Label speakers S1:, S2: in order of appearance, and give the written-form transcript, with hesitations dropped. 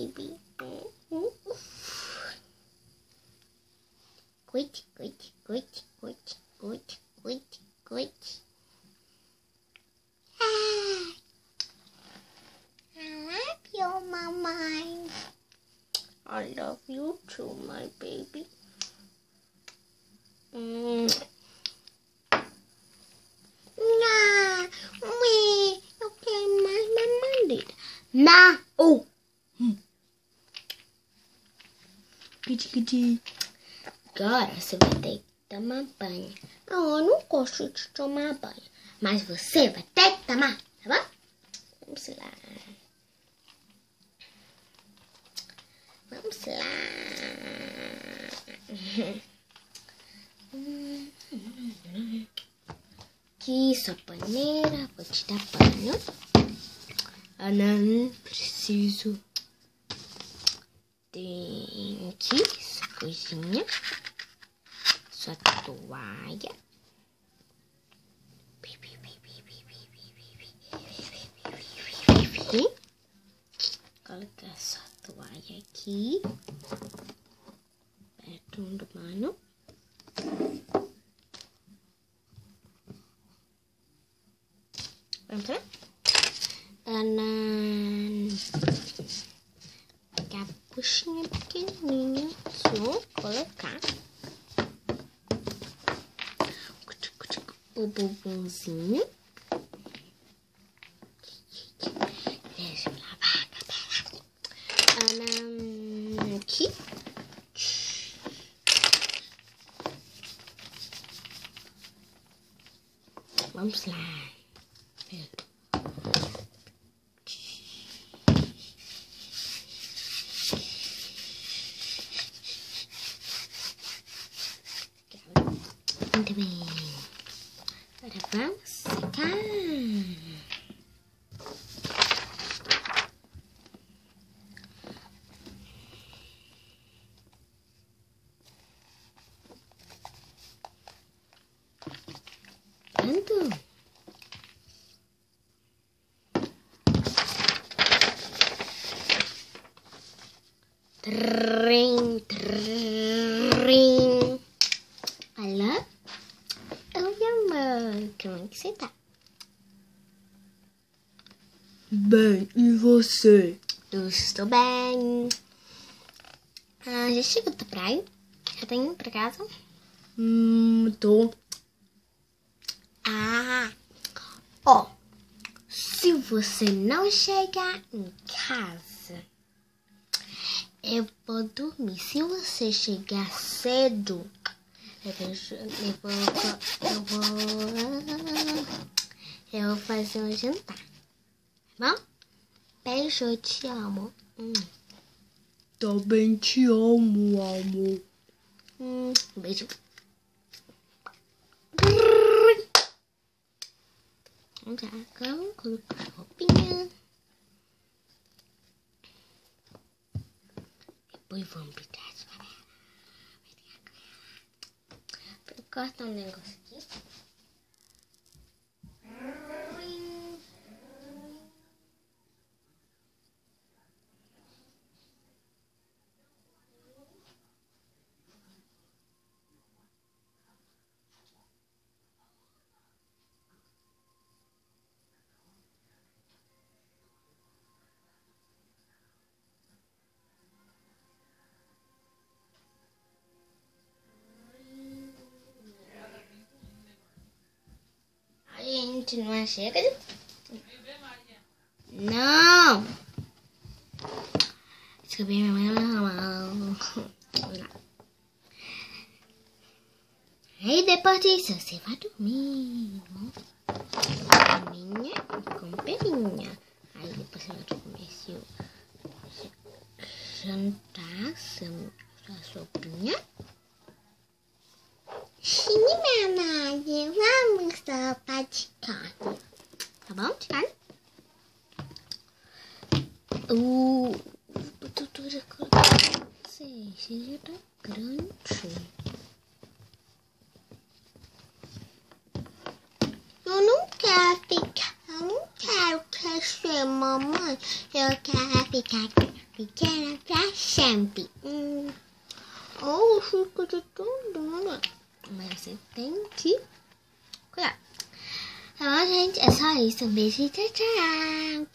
S1: baby. Good. I love you, Mama. I love you too, my baby. Eu quero mais mamadeira. Não!
S2: Kiti.
S1: Agora você vai ter que tomar banho. Eu não gosto de tomar banho, mas você vai ter que tomar, tá bom? Vamos lá. Aqui sua paneira, vou te dar banho.
S2: Não preciso.
S1: Tem aqui sua coisinha, sua toalha. Colocar sua toalha aqui, perto do mano. Vamos lá? Pegar a buchinha pequenininha, só colocar o bumbumzinho. Deixa eu lavar a cabela. Aqui. Vamos lá. Muito bem. Agora vamos secar. Pronto. Trim. Olá. Oi, amor. Como é que você tá?
S2: Bem, e você?
S1: Eu estou bem. Já chegou da praia? Já tá indo pra casa?
S2: Tô.
S1: Se você não chegar em casa, eu vou dormir. Se você chegar cedo, eu vou fazer um jantar. Tá bom? Beijo, eu te amo.
S2: Também te amo, amor.
S1: Beijo. Vamos lá, vamos colocar a roupinha. Depois vamos pintar a sua cabela. Vou cortar um negócio aqui. Não é chega de... Não! Desculpa, minha mãe não. Aí depois disso você vai dormir. Caminha com pelinha. Aí depois você vai comer seu jantar, sua sopinha. Sim, mamãe, vamos sopa de carne. Tá bom, de carne? Tudo já coloquei. Esse já tá grande. Eu não quero crescer, mamãe. Eu quero ficar pequena pra sempre. Oh, fica de tudo. Mas você tem que cuidar. Tá bom, gente? É só isso. Um beijo e tchau, tchau.